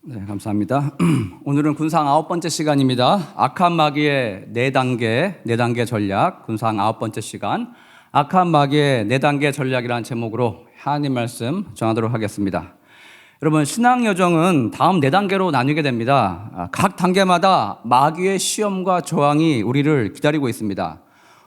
네, 감사합니다. 오늘은 군상 9번째 시간입니다. 악한 마귀의 4단계 전략, 군상 9번째 시간, 악한 마귀의 4단계 전략이라는 제목으로 하나님 말씀 전하도록 하겠습니다. 여러분, 신앙 여정은 다음 4단계로 나뉘게 됩니다. 각 단계마다 마귀의 시험과 저항이 우리를 기다리고 있습니다.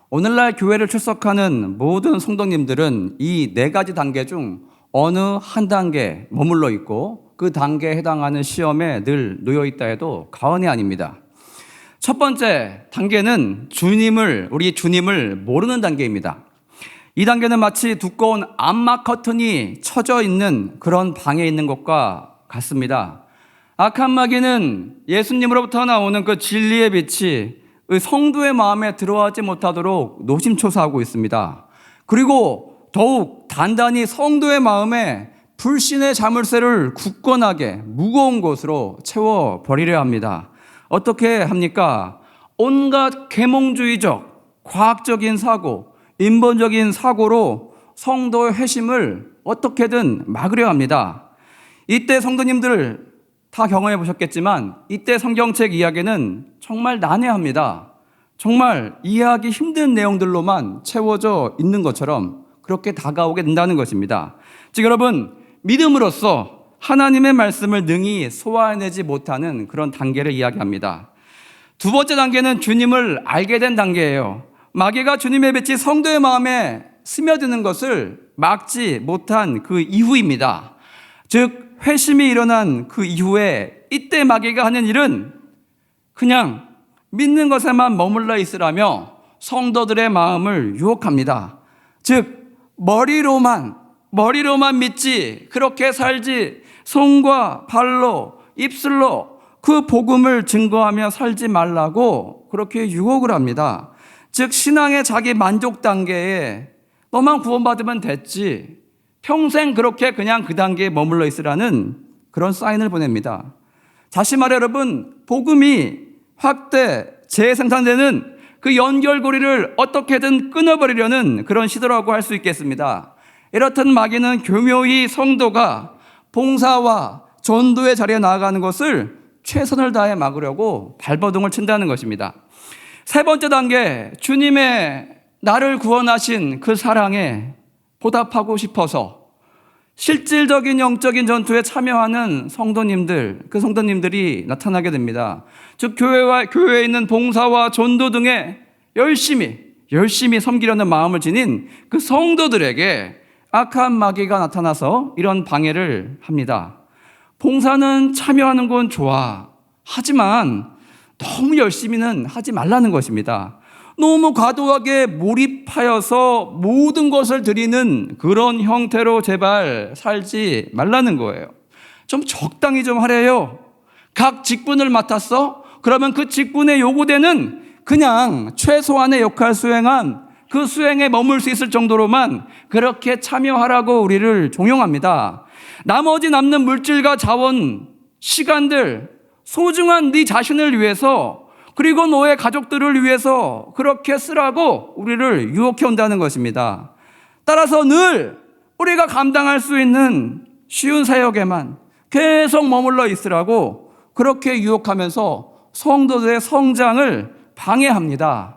오늘날 교회를 출석하는 모든 성도님들은 이 4가지 단계 중 어느 한 단계에 머물러 있고 그 단계에 해당하는 시험에 늘 놓여 있다 해도 과언이 아닙니다. 첫 번째 단계는 우리 주님을 모르는 단계입니다. 이 단계는 마치 두꺼운 암막 커튼이 쳐져 있는 그런 방에 있는 것과 같습니다. 악한 마귀는 예수님으로부터 나오는 그 진리의 빛이 성도의 마음에 들어가지 못하도록 노심초사하고 있습니다. 그리고 더욱 단단히 성도의 마음에 불신의 자물쇠를 굳건하게 무거운 것으로 채워버리려 합니다. 어떻게 합니까? 온갖 계몽주의적, 과학적인 사고, 인본적인 사고로 성도의 회심을 어떻게든 막으려 합니다. 이때 성도님들 다 경험해 보셨겠지만 이때 성경책 이야기는 정말 난해합니다. 정말 이해하기 힘든 내용들로만 채워져 있는 것처럼 그렇게 다가오게 된다는 것입니다. 즉 여러분, 믿음으로써 하나님의 말씀을 능히 소화해내지 못하는 그런 단계를 이야기합니다. 두 번째 단계는 주님을 알게 된 단계예요. 마귀가 주님의 빛이 성도의 마음에 스며드는 것을 막지 못한 그 이후입니다. 즉 회심이 일어난 그 이후에 이때 마귀가 하는 일은 그냥 믿는 것에만 머물러 있으라며 성도들의 마음을 유혹합니다. 즉 머리로만 믿지, 그렇게 살지, 손과 발로, 입술로 그 복음을 증거하며 살지 말라고 그렇게 유혹을 합니다. 즉 신앙의 자기 만족 단계에 너만 구원받으면 됐지, 평생 그렇게 그냥 그 단계에 머물러 있으라는 그런 사인을 보냅니다. 다시 말해 여러분, 복음이 확대, 재생산되는 그 연결고리를 어떻게든 끊어버리려는 그런 시도라고 할 수 있겠습니다. 이렇듯 마귀는 교묘히 성도가 봉사와 전도의 자리에 나아가는 것을 최선을 다해 막으려고 발버둥을 친다는 것입니다. 세 번째 단계, 주님의 나를 구원하신 그 사랑에 보답하고 싶어서 실질적인 영적인 전투에 참여하는 성도님들, 그 성도님들이 나타나게 됩니다. 즉 교회에 있는 봉사와 전도 등에 열심히 섬기려는 마음을 지닌 그 성도들에게 악한 마귀가 나타나서 이런 방해를 합니다. 봉사는 참여하는 건 좋아. 하지만 너무 열심히는 하지 말라는 것입니다. 너무 과도하게 몰입하여서 모든 것을 드리는 그런 형태로 제발 살지 말라는 거예요. 좀 적당히 좀 하래요. 각 직분을 맡았어? 그러면 그 직분에 요구되는 그냥 최소한의 역할 수행한 그 수행에 머물 수 있을 정도로만 그렇게 참여하라고 우리를 종용합니다. 나머지 남는 물질과 자원, 시간들, 소중한 네 자신을 위해서 그리고 너의 가족들을 위해서 그렇게 쓰라고 우리를 유혹해 온다는 것입니다. 따라서 늘 우리가 감당할 수 있는 쉬운 사역에만 계속 머물러 있으라고 그렇게 유혹하면서 성도들의 성장을 방해합니다.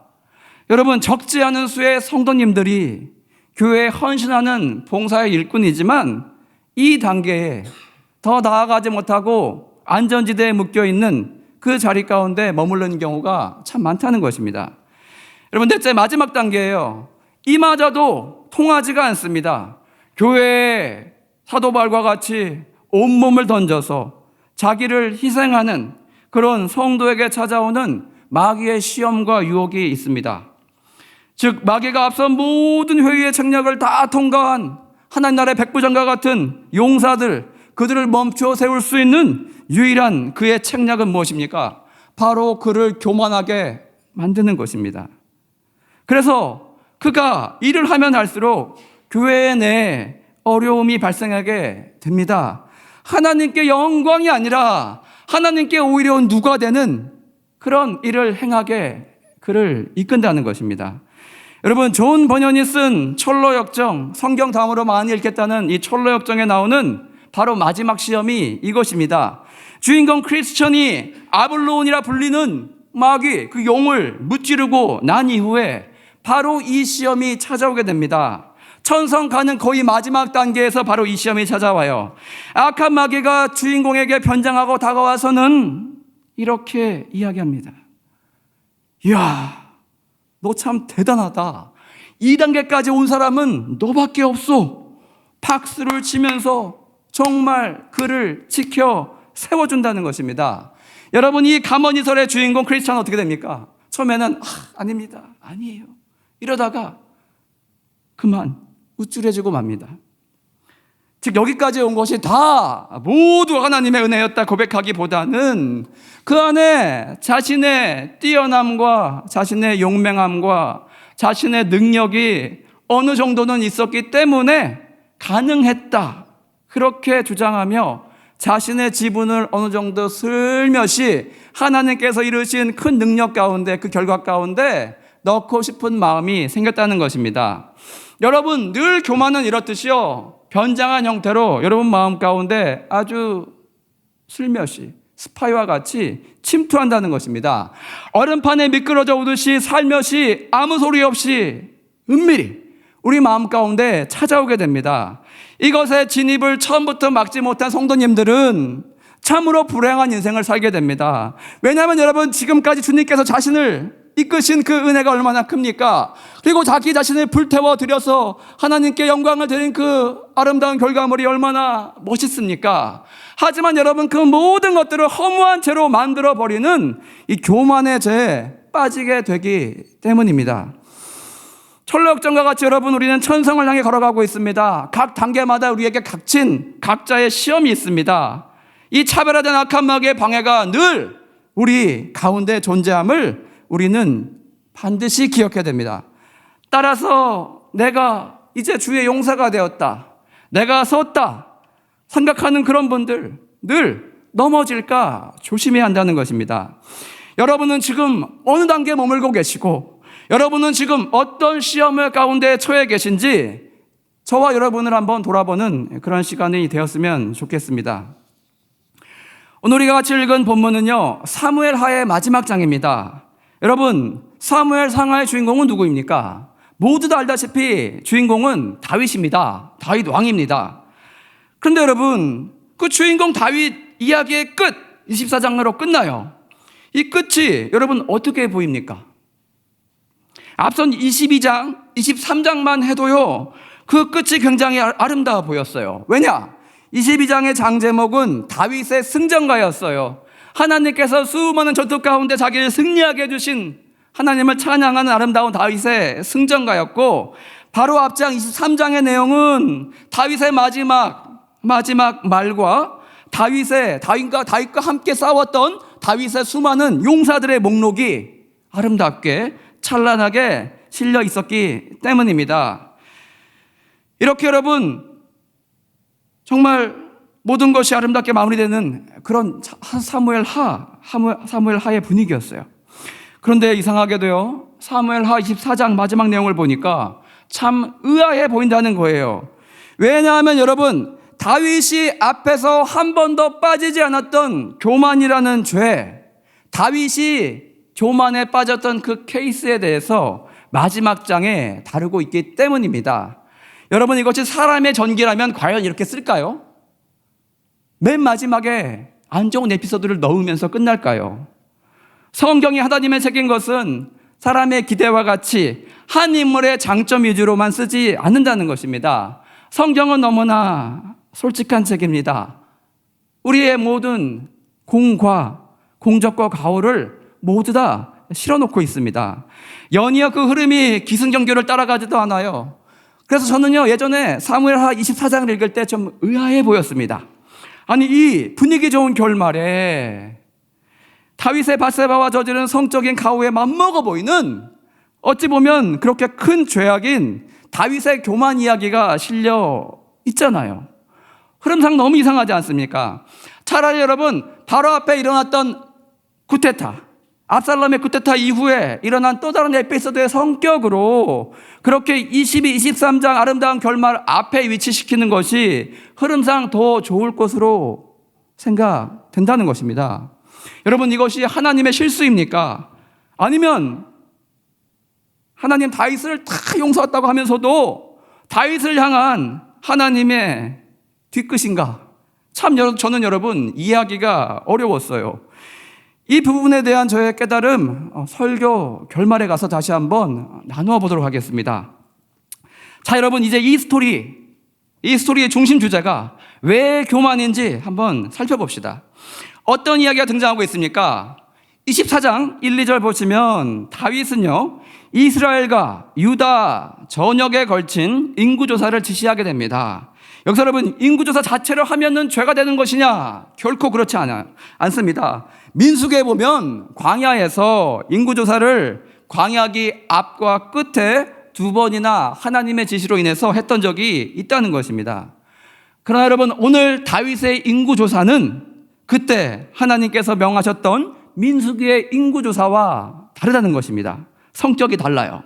여러분, 적지 않은 수의 성도님들이 교회에 헌신하는 봉사의 일꾼이지만 이 단계에 더 나아가지 못하고 안전지대에 묶여있는 그 자리 가운데 머무르는 경우가 참 많다는 것입니다. 여러분, 넷째 마지막 단계예요. 이마저도 통하지가 않습니다. 교회에 사도 바울과 같이 온몸을 던져서 자기를 희생하는 그런 성도에게 찾아오는 마귀의 시험과 유혹이 있습니다. 즉 마귀가 앞서 모든 회의의 책략을 다 통과한 하나님 나라의 백부장과 같은 용사들, 그들을 멈춰 세울 수 있는 유일한 그의 책략은 무엇입니까? 바로 그를 교만하게 만드는 것입니다. 그래서 그가 일을 하면 할수록 교회 내에 어려움이 발생하게 됩니다. 하나님께 영광이 아니라 하나님께 오히려 누가 되는 그런 일을 행하게 그를 이끈다는 것입니다. 여러분, 존 번연이 쓴 철로역정, 성경 다음으로 많이 읽겠다는 이 철로역정에 나오는 바로 마지막 시험이 이것입니다. 주인공 크리스천이 아블론이라 불리는 마귀 그 용을 무찌르고 난 이후에 바로 이 시험이 찾아오게 됩니다. 천성 가는 거의 마지막 단계에서 바로 이 시험이 찾아와요. 악한 마귀가 주인공에게 변장하고 다가와서는 이렇게 이야기합니다. 이야, 너 참 대단하다. 2단계까지 온 사람은 너밖에 없어. 박수를 치면서 정말 그를 지켜 세워준다는 것입니다. 여러분, 이 가문이설의 주인공 크리스찬은 어떻게 됩니까? 처음에는 아닙니다, 아니에요, 이러다가 그만 우쭐해지고 맙니다. 즉 여기까지 온 것이 다 모두 하나님의 은혜였다 고백하기보다는 그 안에 자신의 뛰어남과 자신의 용맹함과 자신의 능력이 어느 정도는 있었기 때문에 가능했다, 그렇게 주장하며 자신의 지분을 어느 정도 슬며시 하나님께서 이루신 큰 능력 가운데, 그 결과 가운데 넣고 싶은 마음이 생겼다는 것입니다. 여러분, 늘 교만은 이렇듯이요, 변장한 형태로 여러분 마음 가운데 아주 슬며시 스파이와 같이 침투한다는 것입니다. 얼음판에 미끄러져 오듯이 살며시 아무 소리 없이 은밀히 우리 마음 가운데 찾아오게 됩니다. 이것의 진입을 처음부터 막지 못한 성도님들은 참으로 불행한 인생을 살게 됩니다. 왜냐하면 여러분, 지금까지 주님께서 자신을 이끄신 그 은혜가 얼마나 큽니까? 그리고 자기 자신을 불태워 드려서 하나님께 영광을 드린 그 아름다운 결과물이 얼마나 멋있습니까? 하지만 여러분, 그 모든 것들을 허무한 채로 만들어버리는 이 교만의 죄에 빠지게 되기 때문입니다. 철로역정과 같이 여러분, 우리는 천성을 향해 걸어가고 있습니다. 각 단계마다 우리에게 닥친 각자의 시험이 있습니다. 이 차별화된 악한 마귀의 방해가 늘 우리 가운데 존재함을 우리는 반드시 기억해야 됩니다. 따라서 내가 이제 주의 용사가 되었다, 내가 섰다 생각하는 그런 분들 늘 넘어질까 조심해야 한다는 것입니다. 여러분은 지금 어느 단계에 머물고 계시고, 여러분은 지금 어떤 시험을 가운데 처해 계신지 저와 여러분을 한번 돌아보는 그런 시간이 되었으면 좋겠습니다. 오늘 우리가 같이 읽은 본문은요, 사무엘 하의 마지막 장입니다. 여러분, 사무엘 상하의 주인공은 누구입니까? 모두 다 알다시피 주인공은 다윗입니다. 다윗 왕입니다. 그런데 여러분, 그 주인공 다윗 이야기의 끝 24장으로 끝나요. 이 끝이 여러분 어떻게 보입니까? 앞선 22장, 23장만 해도요, 그 끝이 굉장히 아름다워 보였어요. 왜냐? 22장의 장 제목은 다윗의 승전가였어요. 하나님께서 수많은 전투 가운데 자기를 승리하게 해주신 하나님을 찬양하는 아름다운 다윗의 승전가였고, 바로 앞장 23장의 내용은 다윗의 마지막 말과 다윗과 함께 싸웠던 다윗의 수많은 용사들의 목록이 아름답게 찬란하게 실려 있었기 때문입니다. 이렇게 여러분, 정말 모든 것이 아름답게 마무리되는 그런 사무엘 하의 분위기였어요. 그런데 이상하게도요, 사무엘 하 24장 마지막 내용을 보니까 참 의아해 보인다는 거예요. 왜냐하면 여러분, 다윗이 앞에서 한 번도 빠지지 않았던 교만이라는 죄, 다윗이 교만에 빠졌던 그 케이스에 대해서 마지막 장에 다루고 있기 때문입니다. 여러분, 이것이 사람의 전기라면 과연 이렇게 쓸까요? 맨 마지막에 안 좋은 에피소드를 넣으면서 끝날까요? 성경이 하나님의 책인 것은 사람의 기대와 같이 한 인물의 장점 위주로만 쓰지 않는다는 것입니다. 성경은 너무나 솔직한 책입니다. 우리의 모든 공적과 가오를 모두 다 실어놓고 있습니다. 연이어 그 흐름이 기승전결을 따라가지도 않아요. 그래서 저는요, 예전에 사무엘하 24장을 읽을 때 좀 의아해 보였습니다. 아니, 이 분위기 좋은 결말에 다윗의 밧세바와 저지른 성적인 가호에 맞먹어 보이는, 어찌 보면 그렇게 큰 죄악인 다윗의 교만 이야기가 실려 있잖아요. 흐름상 너무 이상하지 않습니까? 차라리 여러분, 바로 앞에 일어났던 쿠데타, 압살롬의 쿠데타 이후에 일어난 또 다른 에피소드의 성격으로 그렇게 22, 23장 아름다운 결말 앞에 위치시키는 것이 흐름상 더 좋을 것으로 생각된다는 것입니다. 여러분, 이것이 하나님의 실수입니까? 아니면 하나님 다윗을 다 용서했다고 하면서도 다윗을 향한 하나님의 뒤끝인가? 참 저는 여러분 이해하기가 어려웠어요. 이 부분에 대한 저의 깨달음 설교 결말에 가서 다시 한번 나누어 보도록 하겠습니다. 자, 여러분, 이제 이 스토리의 중심 주제가 왜 교만인지 한번 살펴봅시다. 어떤 이야기가 등장하고 있습니까? 24장 1, 2절 보시면 다윗은요, 이스라엘과 유다 전역에 걸친 인구조사를 지시하게 됩니다. 여기서 여러분, 인구조사 자체를 하면은 죄가 되는 것이냐? 결코 그렇지 않습니다. 민수기에 보면 광야에서 인구조사를 광야기 앞과 끝에 2번이나 하나님의 지시로 인해서 했던 적이 있다는 것입니다. 그러나 여러분, 오늘 다윗의 인구조사는 그때 하나님께서 명하셨던 민수기의 인구조사와 다르다는 것입니다. 성격이 달라요.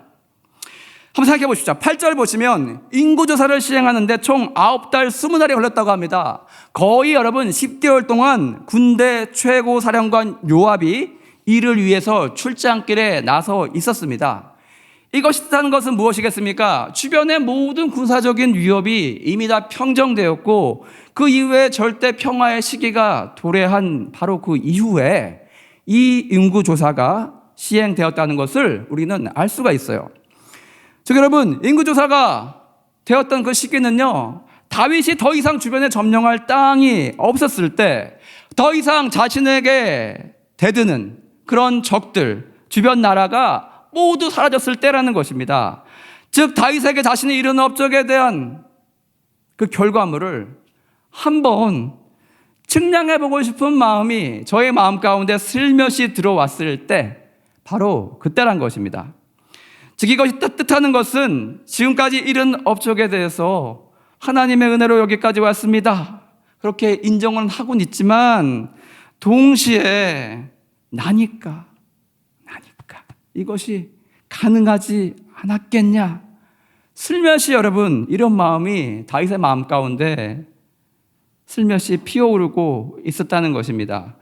한번 생각해 보십시오. 8절 보시면 인구조사를 시행하는데 총 9달 20날이 걸렸다고 합니다. 거의 여러분 10개월 동안 군대 최고 사령관 요압이 이를 위해서 출장길에 나서 있었습니다. 이것이 뜻하는 것은 무엇이겠습니까? 주변의 모든 군사적인 위협이 이미 다 평정되었고 그 이후에 절대 평화의 시기가 도래한 바로 그 이후에 이 인구조사가 시행되었다는 것을 우리는 알 수가 있어요. 즉 여러분, 인구조사가 되었던 그 시기는요, 다윗이 더 이상 주변에 점령할 땅이 없었을 때 더 이상 자신에게 대드는 그런 적들, 주변 나라가 모두 사라졌을 때라는 것입니다. 즉 다윗에게 자신이 이룬 업적에 대한 그 결과물을 한번 측량해보고 싶은 마음이 저의 마음 가운데 슬며시 들어왔을 때 바로 그때란 것입니다. 즉 이것이 뜻하는 것은 지금까지 이룬 업적에 대해서 하나님의 은혜로 여기까지 왔습니다, 그렇게 인정은 하고는 있지만 동시에 나니까 이것이 가능하지 않았겠냐, 슬며시 여러분 이런 마음이 다윗의 마음 가운데 슬며시 피어오르고 있었다는 것입니다.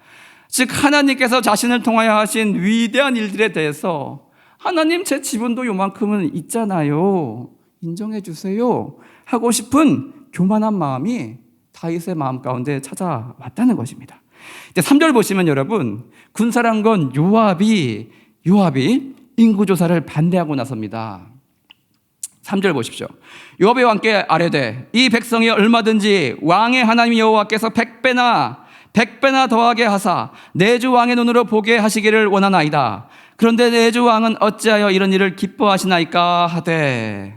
즉 하나님께서 자신을 통하여 하신 위대한 일들에 대해서 하나님, 제 지분도 요만큼은 있잖아요, 인정해 주세요 하고 싶은 교만한 마음이 다윗의 마음 가운데 찾아왔다는 것입니다. 이제 3절 보시면 여러분, 군사령관 요압이 인구조사를 반대하고 나섭니다. 3절 보십시오. 요압이 왕께 아뢰되 이 백성이 얼마든지 왕의 하나님 여호와께서 100배나 더하게 하사 내 주 왕의 눈으로 보게 하시기를 원하나이다. 그런데 내 주 왕은 어찌하여 이런 일을 기뻐하시나이까 하되.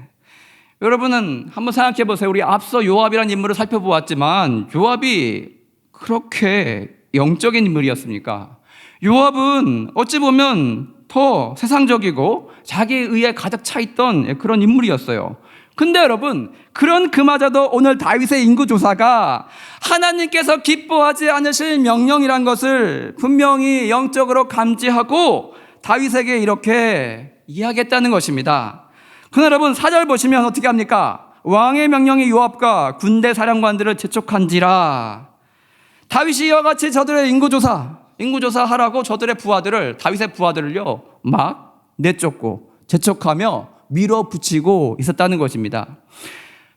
여러분은 한번 생각해 보세요. 우리 앞서 요압이라는 인물을 살펴보았지만 요압이 그렇게 영적인 인물이었습니까? 요압은 어찌 보면 더 세상적이고 자기의 의에 가득 차 있던 그런 인물이었어요. 근데 여러분, 그런 그마저도 오늘 다윗의 인구조사가 하나님께서 기뻐하지 않으실 명령이란 것을 분명히 영적으로 감지하고 다윗에게 이렇게 이야기했다는 것입니다. 그러나 여러분 4절 보시면 어떻게 합니까? 왕의 명령이 요압과 군대 사령관들을 재촉한지라. 다윗이 이와 같이 저들의 인구조사 하라고 저들의 부하들을, 다윗의 부하들을요 막 내쫓고 재촉하며 밀어붙이고 있었다는 것입니다.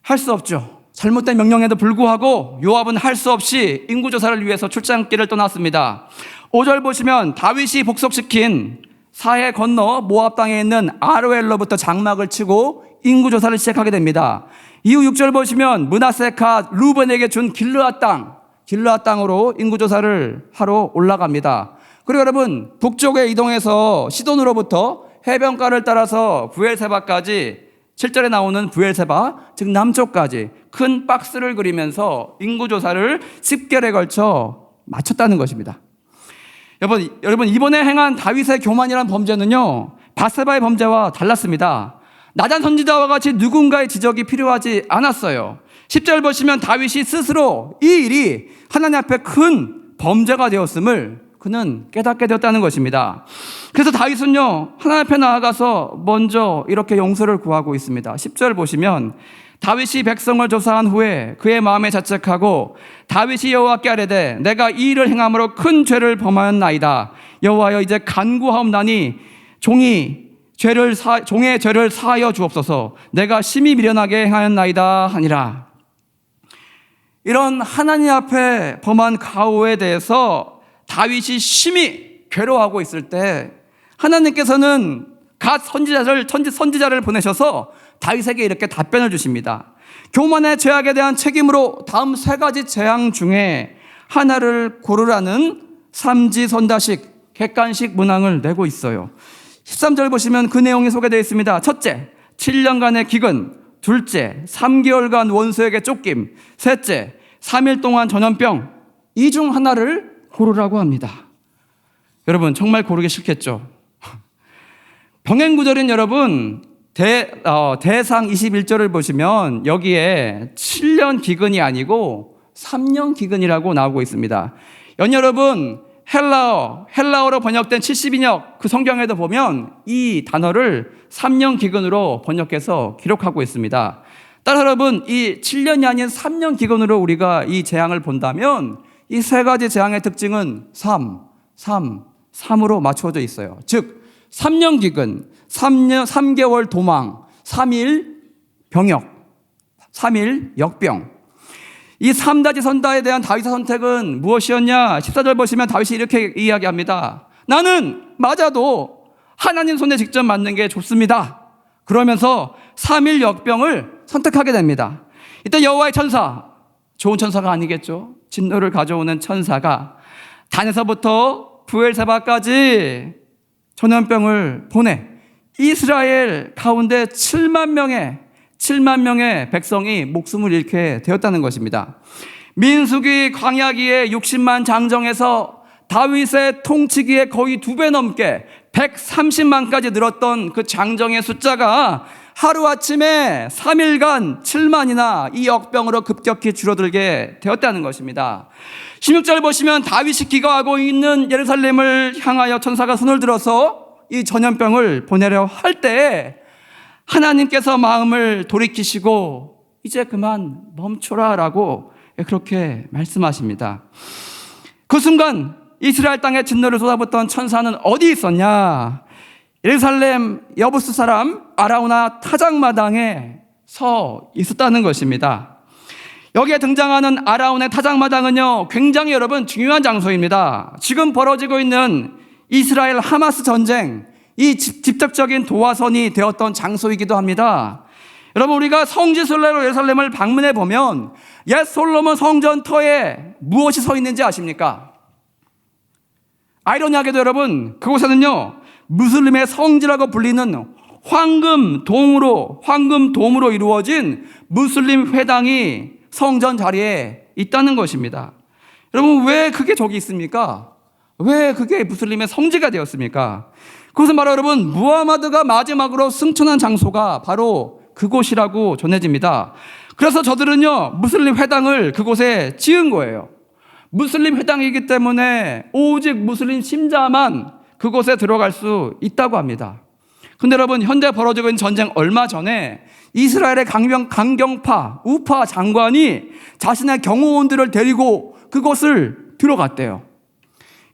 할 수 없죠. 잘못된 명령에도 불구하고 요압은 할 수 없이 인구조사를 위해서 출장길을 떠났습니다. 5절 보시면 다윗이 복속시킨 사해 건너 모압 땅에 있는 아로엘로부터 장막을 치고 인구조사를 시작하게 됩니다. 이후 6절 보시면 므낫세 갓 루벤에게 준 길르앗 땅으로 인구조사를 하러 올라갑니다. 그리고 여러분, 북쪽에 이동해서 시돈으로부터 해변가를 따라서 부엘세바까지, 7절에 나오는 부엘세바, 즉 남쪽까지 큰 박스를 그리면서 인구조사를 10개월에 걸쳐 마쳤다는 것입니다. 여러분 이번에 행한 다윗의 교만이라는 범죄는요 밧세바의 범죄와 달랐습니다. 나단 선지자와 같이 누군가의 지적이 필요하지 않았어요. 10절 보시면 다윗이 스스로 이 일이 하나님 앞에 큰 범죄가 되었음을 그는 깨닫게 되었다는 것입니다. 그래서 다윗은요 하나님 앞에 나아가서 먼저 이렇게 용서를 구하고 있습니다. 10절 보시면 다윗이 백성을 조사한 후에 그의 마음에 자책하고 다윗이 여호와께 아뢰되 내가 이 일을 행함으로 큰 죄를 범하였나이다. 여호와여 이제 간구하옵나니 종의 죄를 사하여 주옵소서. 내가 심히 미련하게 행하였나이다 하니라. 이런 하나님 앞에 범한 가오에 대해서 다윗이 심히 괴로워하고 있을 때 하나님께서는 갓 선지자를 보내셔서 다윗에게 이렇게 답변을 주십니다. 교만의 죄악에 대한 책임으로 다음 세 가지 재앙 중에 하나를 고르라는 삼지선다식 객관식 문항을 내고 있어요. 13절 보시면 그 내용이 소개되어 있습니다. 첫째, 7년간의 기근. 둘째, 3개월간 원수에게 쫓김. 셋째, 3일 동안 전염병. 이 중 하나를 고르라고 합니다. 여러분 정말 고르기 싫겠죠? 병행구절인 여러분 대상 21절을 보시면 여기에 7년 기근이 아니고 3년 기근이라고 나오고 있습니다. 여러분 헬라어로 번역된 70인역 그 성경에도 보면 이 단어를 3년 기근으로 번역해서 기록하고 있습니다. 따라서 여러분 이 7년이 아닌 3년 기근으로 우리가 이 재앙을 본다면 이 세 가지 재앙의 특징은 3으로 맞춰져 있어요. 즉 3년 기근, 3개월 도망, 3일 병역, 3일 역병. 이 3다지 선다에 대한 다윗의 선택은 무엇이었냐? 14절 보시면 다윗이 이렇게 이야기합니다. 나는 맞아도 하나님 손에 직접 맞는 게 좋습니다. 그러면서 3일 역병을 선택하게 됩니다. 이때 여호와의 천사, 좋은 천사가 아니겠죠? 진노를 가져오는 천사가 단에서부터 부엘세바까지 전염병을 보내 이스라엘 가운데 7만 명의 백성이 목숨을 잃게 되었다는 것입니다. 민수기 광야기에 60만 장정에서 다윗의 통치기에 거의 2배 넘게 130만까지 늘었던 그 장정의 숫자가 하루아침에 3일간 7만이나 이 역병으로 급격히 줄어들게 되었다는 것입니다. 16절 보시면 다윗이 기거하고 있는 예루살렘을 향하여 천사가 손을 들어서 이 전염병을 보내려 할 때 하나님께서 마음을 돌이키시고 이제 그만 멈춰라 라고 그렇게 말씀하십니다. 그 순간 이스라엘 땅에 진노를 쏟아붓던 천사는 어디 있었냐? 예루살렘 여부스 사람 아라우나 타작마당에 서 있었다는 것입니다. 여기에 등장하는 아라운의 타작마당은요 굉장히 여러분 중요한 장소입니다. 지금 벌어지고 있는 이스라엘 하마스 전쟁 이 직접적인 도화선이 되었던 장소이기도 합니다. 여러분 우리가 성지순례로 예루살렘을 방문해 보면 옛 솔로몬 성전터에 무엇이 서 있는지 아십니까? 아이러니하게도 여러분 그곳에는요 무슬림의 성지라고 불리는 황금돔으로 이루어진 무슬림 회당이 성전 자리에 있다는 것입니다. 여러분 왜 그게 저기 있습니까? 왜 그게 무슬림의 성지가 되었습니까? 그것은 바로 여러분 무하마드가 마지막으로 승천한 장소가 바로 그곳이라고 전해집니다. 그래서 저들은요 무슬림 회당을 그곳에 지은 거예요. 무슬림 회당이기 때문에 오직 무슬림 신자만 그곳에 들어갈 수 있다고 합니다. 근데 여러분 현재 벌어지고 있는 전쟁 얼마 전에 이스라엘의 강경파 우파 장관이 자신의 경호원들을 데리고 그곳을 들어갔대요.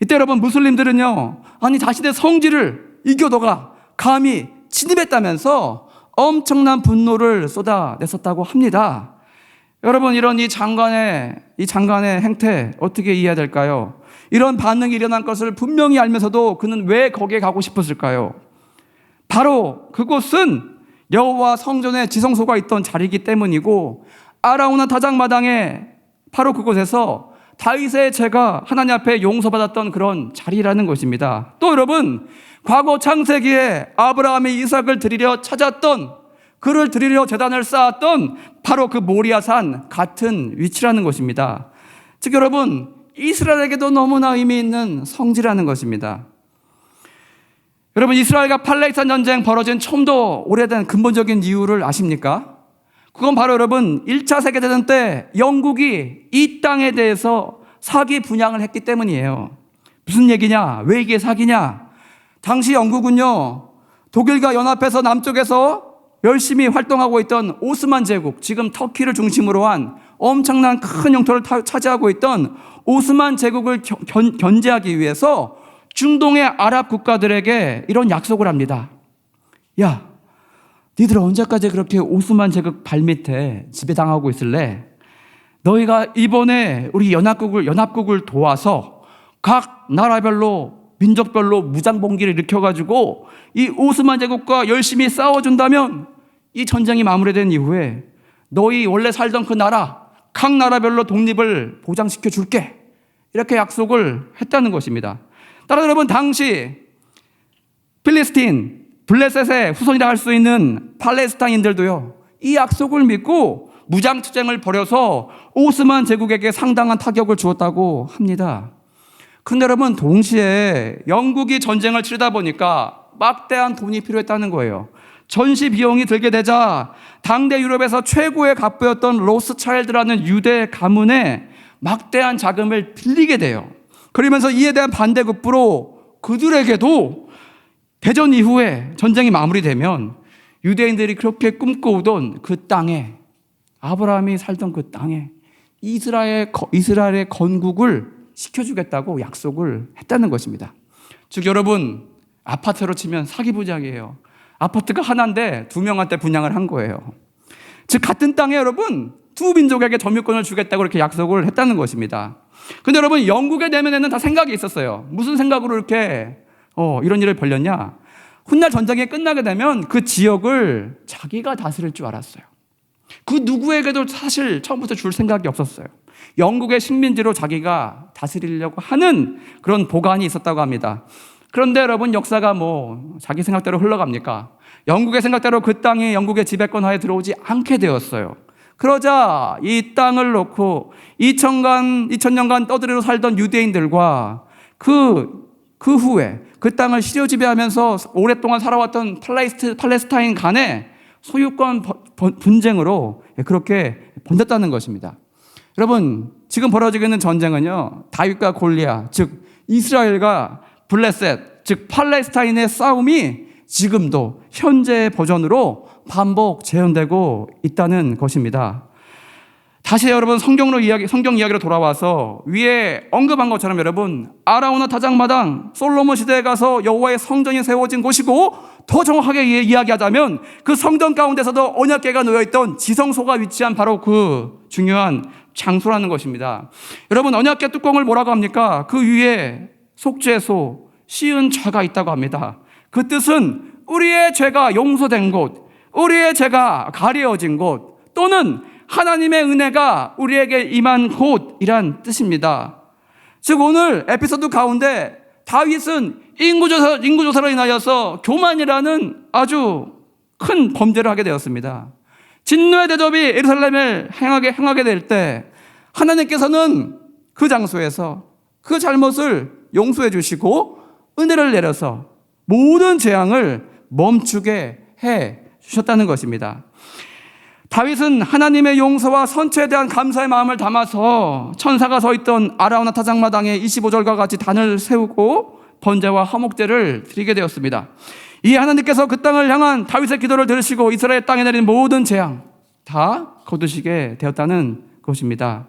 이때 여러분 무슬림들은요 아니 자신의 성지를 이교도가 감히 침입했다면서 엄청난 분노를 쏟아냈었다고 합니다. 여러분 이런 이 장관의 행태 어떻게 이해해야 될까요? 이런 반응이 일어난 것을 분명히 알면서도 그는 왜 거기에 가고 싶었을까요? 바로 그곳은 여호와 성전의 지성소가 있던 자리이기 때문이고 아라우나 타작마당에 바로 그곳에서 다윗의 죄가 하나님 앞에 용서받았던 그런 자리라는 것입니다. 또 여러분 과거 창세기에 아브라함이 이삭을 드리려 찾았던 그를 드리려 제단을 쌓았던 바로 그 모리아산 같은 위치라는 것입니다. 즉 여러분 이스라엘에게도 너무나 의미 있는 성지라는 것입니다. 여러분 이스라엘과 팔레스타인 전쟁 벌어진 좀더 오래된 근본적인 이유를 아십니까? 그건 바로 여러분 1차 세계대전 때 영국이 이 땅에 대해서 사기 분양을 했기 때문이에요. 무슨 얘기냐? 왜 이게 사기냐? 당시 영국은요 독일과 연합해서 남쪽에서 열심히 활동하고 있던 오스만 제국, 지금 터키를 중심으로 한 엄청난 큰 영토를 차지하고 있던 오스만 제국을 견제하기 위해서 중동의 아랍 국가들에게 이런 약속을 합니다. 야, 니들 언제까지 그렇게 오스만 제국 발밑에 지배당하고 있을래? 너희가 이번에 우리 연합국을 도와서 각 나라별로 민족별로 무장봉기를 일으켜가지고 이 오스만 제국과 열심히 싸워준다면 이 전쟁이 마무리된 이후에 너희 원래 살던 그 나라, 각 나라별로 독립을 보장시켜 줄게. 이렇게 약속을 했다는 것입니다. 따라서 여러분, 당시 필리스틴, 블레셋의 후손이라 할 수 있는 팔레스타인들도요, 이 약속을 믿고 무장투쟁을 벌여서 오스만 제국에게 상당한 타격을 주었다고 합니다. 근데 여러분, 동시에 영국이 전쟁을 치르다 보니까 막대한 돈이 필요했다는 거예요. 전시 비용이 들게 되자 당대 유럽에서 최고의 갑부였던 로스차일드라는 유대 가문에 막대한 자금을 빌리게 돼요. 그러면서 이에 대한 반대급부로 그들에게도 대전 이후에 전쟁이 마무리되면 유대인들이 그렇게 꿈꿔오던 그 땅에, 아브라함이 살던 그 땅에 이스라엘의 건국을 시켜주겠다고 약속을 했다는 것입니다. 즉 여러분, 아파트로 치면 사기부작이에요. 아파트가 하나인데 두 명한테 분양을 한 거예요. 즉 같은 땅에 여러분 두 민족에게 점유권을 주겠다고 이렇게 약속을 했다는 것입니다. 근데 여러분, 영국의 내면에는 다 생각이 있었어요. 무슨 생각으로 이렇게 이런 일을 벌였냐? 훗날 전쟁이 끝나게 되면 그 지역을 자기가 다스릴 줄 알았어요. 그 누구에게도 사실 처음부터 줄 생각이 없었어요. 영국의 식민지로 자기가 다스리려고 하는 그런 보관이 있었다고 합니다. 그런데 여러분, 역사가 자기 생각대로 흘러갑니까? 영국의 생각대로 그 땅이 영국의 지배권 하에 들어오지 않게 되었어요. 그러자 이 땅을 놓고 2000년간 떠들이로 살던 유대인들과 그 후에 그 땅을 시리아 지배하면서 오랫동안 살아왔던 팔레스타인 간의 소유권 분쟁으로 그렇게 번졌다는 것입니다. 여러분, 지금 벌어지고 있는 전쟁은요, 다윗과 골리앗, 즉 이스라엘과 블레셋, 즉 팔레스타인의 싸움이 지금도 현재 버전으로 반복 재현되고 있다는 것입니다. 다시 여러분, 성경 이야기로 돌아와서 위에 언급한 것처럼 여러분, 아라우나 타작마당, 솔로몬 시대에 가서 여호와의 성전이 세워진 곳이고, 더 정확하게 이야기하자면 그 성전 가운데서도 언약궤가 놓여있던 지성소가 위치한 바로 그 중요한 장소라는 것입니다. 여러분, 언약궤 뚜껑을 뭐라고 합니까? 그 위에 속죄소, 시은 죄가 있다고 합니다. 그 뜻은 우리의 죄가 용서된 곳, 우리의 죄가 가려진 곳, 또는 하나님의 은혜가 우리에게 임한 곳이란 뜻입니다. 즉 오늘 에피소드 가운데 다윗은 인구조사로 인하여서 교만이라는 아주 큰 범죄를 하게 되었습니다. 진노의 대접이 예루살렘을 행하게 될 때 하나님께서는 그 장소에서 그 잘못을 용서해 주시고 은혜를 내려서 모든 재앙을 멈추게 해 주셨다는 것입니다. 다윗은 하나님의 용서와 선처에 대한 감사의 마음을 담아서 천사가 서 있던 아라우나 타작마당에 25절과 같이 단을 세우고 번제와 화목제를 드리게 되었습니다. 이 하나님께서 그 땅을 향한 다윗의 기도를 들으시고 이스라엘 땅에 내린 모든 재앙 다 거두시게 되었다는 것입니다.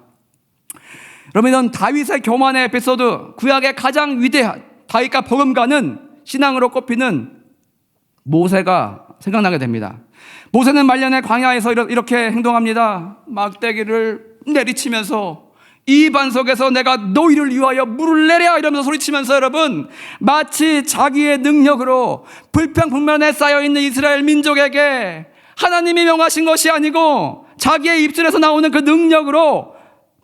여러분, 이런 다윗의 교만의 에피소드, 구약의 가장 위대한 다윗과 버금가는 신앙으로 꼽히는 모세가 생각나게 됩니다. 모세는 말년에 광야에서 이렇게 행동합니다. 막대기를 내리치면서 이 반석에서 내가 너희를 위하여 물을 내랴 이러면서 소리치면서 여러분, 마치 자기의 능력으로 불평불만에 쌓여있는 이스라엘 민족에게 하나님이 명하신 것이 아니고 자기의 입술에서 나오는 그 능력으로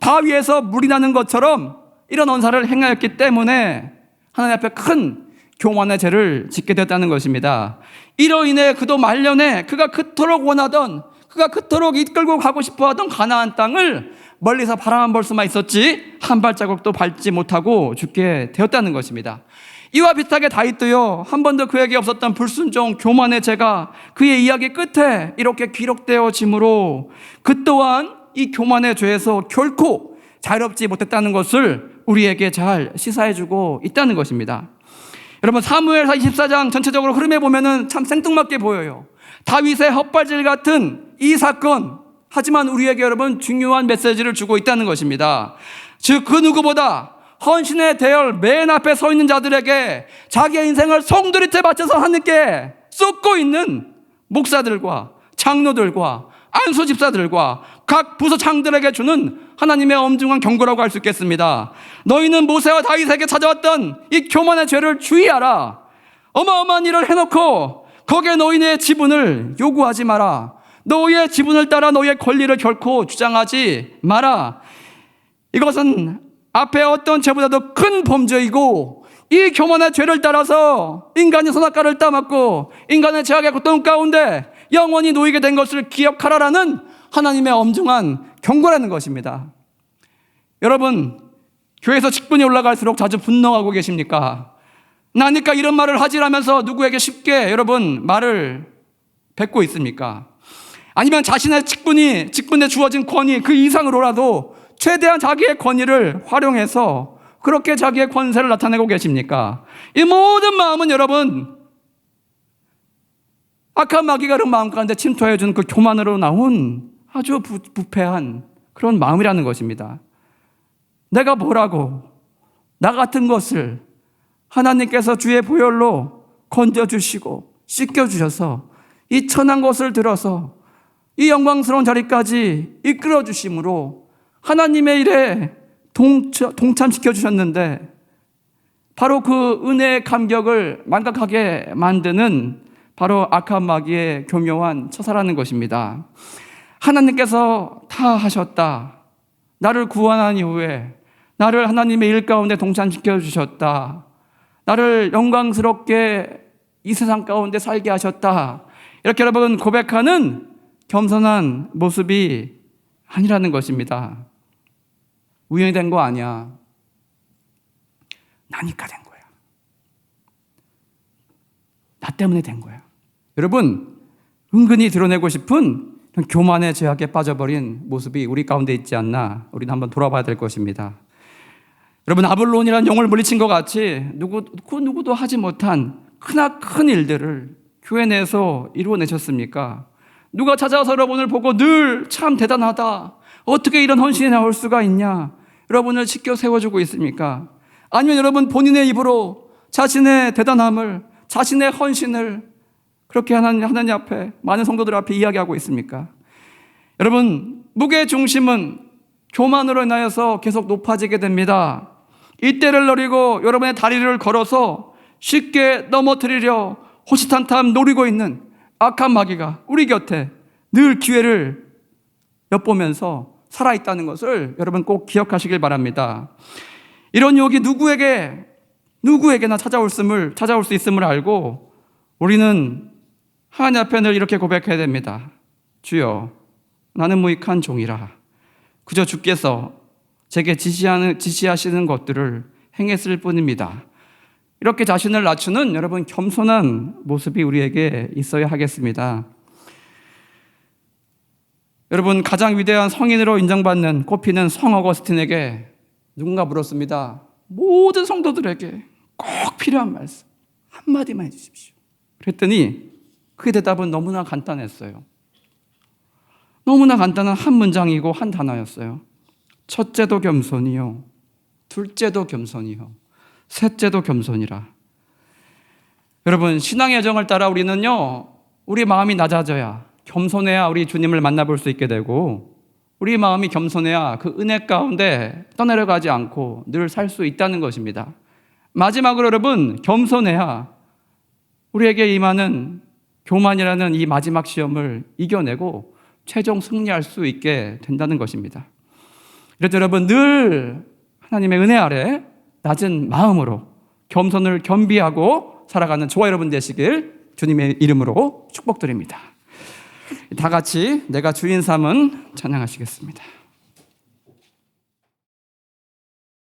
바위에서 물이 나는 것처럼 이런 언사를 행하였기 때문에 하나님 앞에 큰 교만의 죄를 짓게 되었다는 것입니다. 이로 인해 그도 말년에 그가 그토록 원하던, 그가 그토록 이끌고 가고 싶어하던 가나안 땅을 멀리서 바라만 볼 수만 있었지 한 발자국도 밟지 못하고 죽게 되었다는 것입니다. 이와 비슷하게 다윗도요, 한 번도 그에게 없었던 불순종, 교만의 죄가 그의 이야기 끝에 이렇게 기록되어지므로 그 또한 이 교만의 죄에서 결코 자유롭지 못했다는 것을 우리에게 잘 시사해주고 있다는 것입니다. 여러분, 사무엘하 24장 전체적으로 흐름에 보면은 참 생뚱맞게 보여요. 다윗의 헛발질 같은 이 사건, 하지만 우리에게 여러분 중요한 메시지를 주고 있다는 것입니다. 즉 그 누구보다 헌신의 대열 맨 앞에 서 있는 자들에게 자기의 인생을 송두리째 바쳐서 하나님께 쏟고 있는 목사들과 장로들과 안수 집사들과 각 부서장들에게 주는 하나님의 엄중한 경고라고 할 수 있겠습니다. 너희는 모세와 다윗에게 찾아왔던 이 교만의 죄를 주의하라. 어마어마한 일을 해놓고 거기에 너희의 지분을 요구하지 마라. 너희의 지분을 따라 너희의 권리를 결코 주장하지 마라. 이것은 앞에 어떤 죄보다도 큰 범죄이고, 이 교만의 죄를 따라서 인간이 선악과를 따먹고 인간의 죄악의 고통 가운데 영원히 놓이게 된 것을 기억하라라는 하나님의 엄중한 경고라는 것입니다. 여러분, 교회에서 직분이 올라갈수록 자주 분노하고 계십니까? 나니까 이런 말을 하지라면서 누구에게 쉽게 여러분 말을 뱉고 있습니까? 아니면 자신의 직분에 주어진 권위 그 이상으로라도 최대한 자기의 권위를 활용해서 그렇게 자기의 권세를 나타내고 계십니까? 이 모든 마음은 여러분 악한 마귀가 그런 마음 가운데 침투해 준 그 교만으로 나온 아주 부패한 그런 마음이라는 것입니다. 내가 뭐라고 나 같은 것을 하나님께서 주의 보혈로 건져주시고 씻겨주셔서 이 천한 것을 들어서 이 영광스러운 자리까지 이끌어주심으로 하나님의 일에 동참시켜 주셨는데, 바로 그 은혜의 감격을 망각하게 만드는 바로 악한 마귀의 교묘한 처사라는 것입니다. 하나님께서 다 하셨다. 나를 구원한 이후에 나를 하나님의 일 가운데 동참시켜 주셨다. 나를 영광스럽게 이 세상 가운데 살게 하셨다. 이렇게 여러분 고백하는 겸손한 모습이 아니라는 것입니다. 우연히 된 거 아니야. 나니까 된 거야. 나 때문에 된 거야. 여러분, 은근히 드러내고 싶은 교만의 죄악에 빠져버린 모습이 우리 가운데 있지 않나, 우리는 한번 돌아봐야 될 것입니다. 여러분, 아볼론이라는 영을 물리친 것 같이 누구도 하지 못한 크나큰 일들을 교회 내에서 이루어내셨습니까? 누가 찾아와서 여러분을 보고 늘 참 대단하다, 어떻게 이런 헌신이 나올 수가 있냐, 여러분을 지켜 세워주고 있습니까? 아니면 여러분 본인의 입으로 자신의 대단함을, 자신의 헌신을 그렇게 하나님 앞에, 많은 성도들 앞에 이야기하고 있습니까? 여러분, 무게의 중심은 교만으로 인하여서 계속 높아지게 됩니다. 이때를 노리고 여러분의 다리를 걸어서 쉽게 넘어뜨리려 호시탐탐 노리고 있는 악한 마귀가 우리 곁에 늘 기회를 엿보면서 살아있다는 것을 여러분 꼭 기억하시길 바랍니다. 이런 유혹이 누구에게나 찾아올 수 있음을 알고 우리는 하나님 앞에 늘 이렇게 고백해야 됩니다. 주여, 나는 무익한 종이라. 그저 주께서 제게 지시하시는 것들을 행했을 뿐입니다. 이렇게 자신을 낮추는 여러분 겸손한 모습이 우리에게 있어야 하겠습니다. 여러분, 가장 위대한 성인으로 인정받는 꼽히는 성 어거스틴에게 누군가 물었습니다. 모든 성도들에게 꼭 필요한 말씀 한마디만 해주십시오. 그랬더니 그의 대답은 너무나 간단했어요. 너무나 간단한 한 문장이고 한 단어였어요. 첫째도 겸손이요, 둘째도 겸손이요, 셋째도 겸손이라. 여러분, 신앙의 여정을 따라 우리는요, 우리 마음이 낮아져야, 겸손해야 우리 주님을 만나볼 수 있게 되고, 우리 마음이 겸손해야 그 은혜 가운데 떠내려가지 않고 늘 살 수 있다는 것입니다. 마지막으로 여러분, 겸손해야 우리에게 임하는 교만이라는 이 마지막 시험을 이겨내고 최종 승리할 수 있게 된다는 것입니다. 그래서 여러분, 늘 하나님의 은혜 아래 낮은 마음으로 겸손을 겸비하고 살아가는 저와 여러분 되시길 주님의 이름으로 축복드립니다. 다 같이 내가 주인 삼은 찬양하시겠습니다.